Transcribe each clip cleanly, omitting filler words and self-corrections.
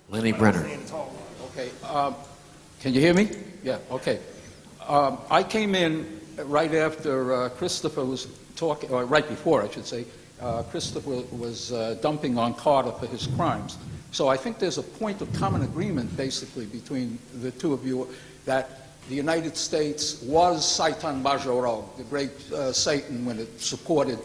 Lenny Brenner. Okay. Can you hear me? Yeah, okay. I came in right after Christopher was talking, or right before, I should say. Christopher was dumping on Carter for his crimes. So I think there's a point of common agreement, basically, between the two of you, that the United States was Satan Bajorog, the great Satan, when it supported,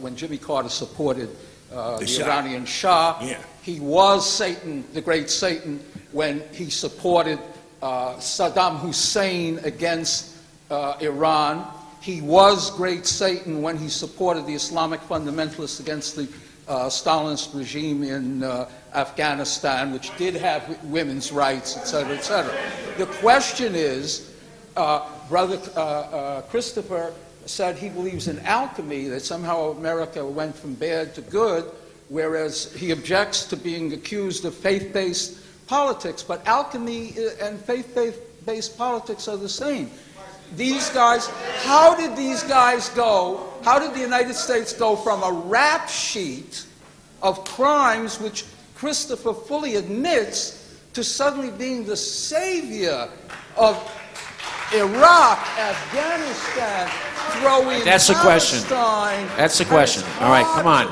when Jimmy Carter supported the Iranian Shah. Yeah. He was Satan, the great Satan, when he supported Saddam Hussein against Iran. He was great Satan when he supported the Islamic fundamentalists against the Stalinist regime in Afghanistan, which did have women's rights, etc., etc. The question is, Brother Christopher said he believes in alchemy, that somehow America went from bad to good, whereas he objects to being accused of faith-based politics. But alchemy and faith-based politics are the same. These guys, how did these guys go, how did the United States go from a rap sheet of crimes, which Christopher fully admits, to suddenly being the savior of Iraq, Afghanistan, throwing That's the question. Palestine? That's the question. All right, come on.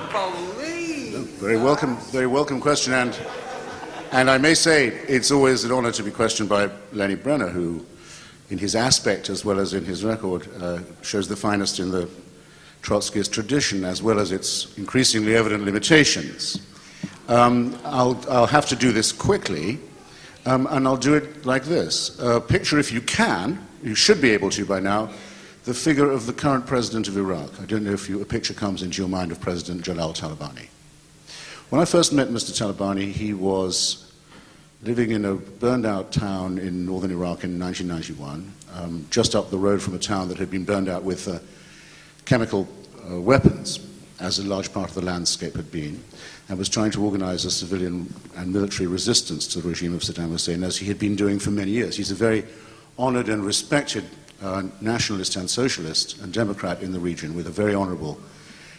Very welcome question, and I may say it's always an honor to be questioned by Lenny Brenner, who, in his aspect as well as in his record, shows the finest in the Trotskyist tradition, as well as its increasingly evident limitations. I'll have to do this quickly, and I'll do it like this. Picture, if you can, you should be able to by now, the figure of the current president of Iraq. I don't know if a picture comes into your mind of President Jalal Talabani. When I first met Mr. Talabani, he was living in a burned-out town in northern Iraq in 1991, just up the road from a town that had been burned out with chemical weapons, as a large part of the landscape had been, and was trying to organize a civilian and military resistance to the regime of Saddam Hussein, as he had been doing for many years. He's a very honored and respected nationalist and socialist and democrat in the region, with a very honorable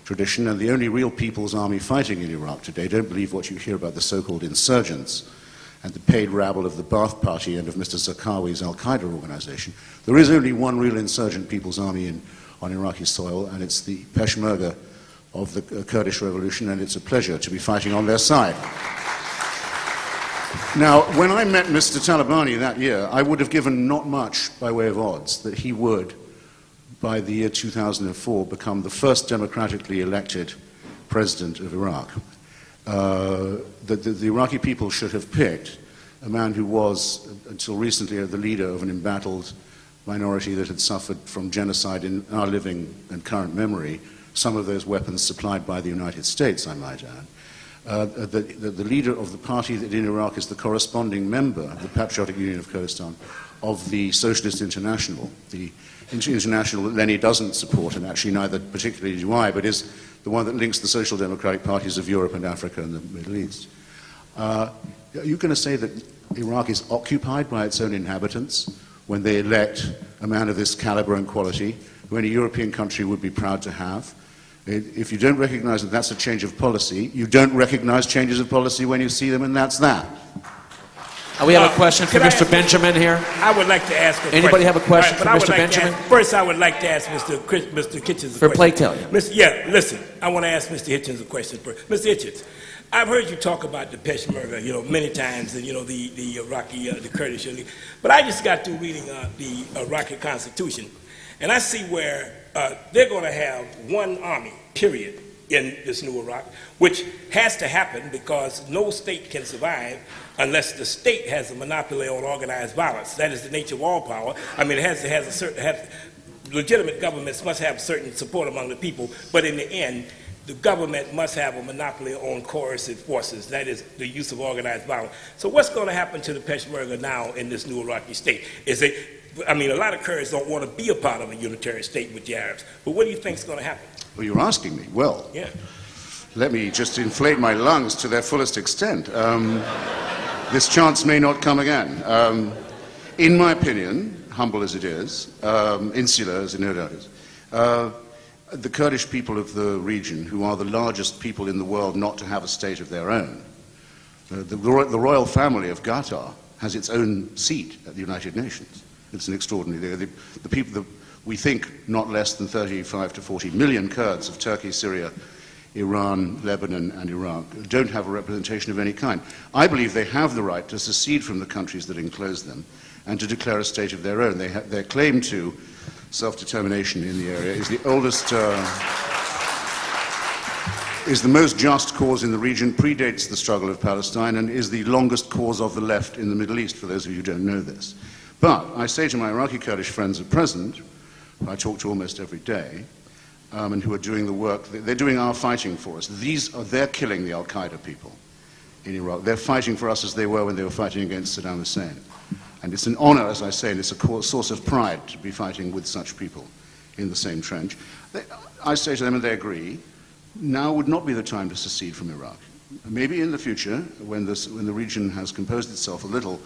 tradition, and the only real people's army fighting in Iraq today. Don't believe what you hear about the so-called insurgents and the paid rabble of the Ba'ath Party and of Mr. Zarqawi's al-Qaeda organization. There is only one real insurgent people's army on Iraqi soil, and it's the Peshmerga of the Kurdish revolution, and it's a pleasure to be fighting on their side. Now, when I met Mr. Talabani that year, I would have given not much by way of odds that he would, by the year 2004, become the first democratically elected president of Iraq. The Iraqi people should have picked a man who was, until recently, the leader of an embattled minority that had suffered from genocide in our living and current memory, some of those weapons supplied by the United States, I might add. The leader of the party that in Iraq is the corresponding member of the Patriotic Union of Kurdistan of the Socialist International, the international that Lenny doesn't support, and actually neither particularly do I, but is the one that links the social democratic parties of Europe and Africa and the Middle East. Are you going to say that Iraq is occupied by its own inhabitants when they elect a man of this caliber and quality, who any European country would be proud to have? If you don't recognize that that's a change of policy, you don't recognize changes of policy when you see them, and that's that. We have a question for Mr. Benjamin here. I would like to ask a question. Anybody have a question for Mr. Benjamin? First, I would like to ask Mr. Hitchens a for question. Playthell. Yeah, listen, I want to ask Mr. Hitchens a question first. Mr. Hitchens, I've heard you talk about the Peshmerga, many times, and the Iraqi, the Kurdish, but I just got through reading the Iraqi Constitution, and I see where they're going to have one army, period, in this new Iraq, which has to happen because no state can survive unless the state has a monopoly on organized violence. That is the nature of all power. I mean, legitimate governments must have certain support among the people, but in the end, the government must have a monopoly on coercive forces. That is the use of organized violence. So what's going to happen to the Peshmerga now in this new Iraqi state? A lot of Kurds don't want to be a part of a unitary state with the Arabs, but what do you think is going to happen? Well, you're asking me. Well, yeah. Let me just inflate my lungs to their fullest extent. This chance may not come again. In my opinion, humble as it is, insular as it no doubt is, the Kurdish people of the region, who are the largest people in the world not to have a state of their own, The royal family of Qatar has its own seat at the United Nations. It's an extraordinary... The people that we think not less than 35 to 40 million Kurds of Turkey, Syria, Iran, Lebanon, and Iraq don't have a representation of any kind. I believe they have the right to secede from the countries that enclose them and to declare a state of their own. Their claim to self-determination in the area is the oldest... is the most just cause in the region, predates the struggle of Palestine, and is the longest cause of the left in the Middle East, for those of you who don't know this. But I say to my Iraqi Kurdish friends at present, who I talk to almost every day, and who are doing the work, they're doing our fighting for us. They're killing the Al-Qaeda people in Iraq. They're fighting for us as they were when they were fighting against Saddam Hussein. And it's an honor, as I say, and it's a source of pride to be fighting with such people in the same trench. I say to them, and they agree, now would not be the time to secede from Iraq. Maybe in the future, when the region has composed itself a little,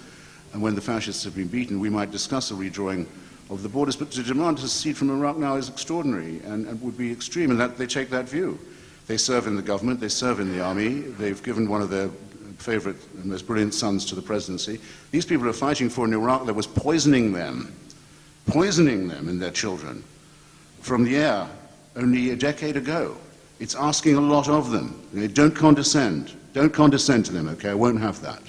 and when the fascists have been beaten, we might discuss a redrawing of the borders. But to demand to secede from Iraq now is extraordinary and would be extreme, and that they take that view. They serve in the government, they serve in the army, they've given one of their favorite and most brilliant sons to the presidency. These people are fighting for an Iraq that was poisoning them and their children from the air only a decade ago. It's asking a lot of them. Don't condescend. Don't condescend to them, okay? I won't have that.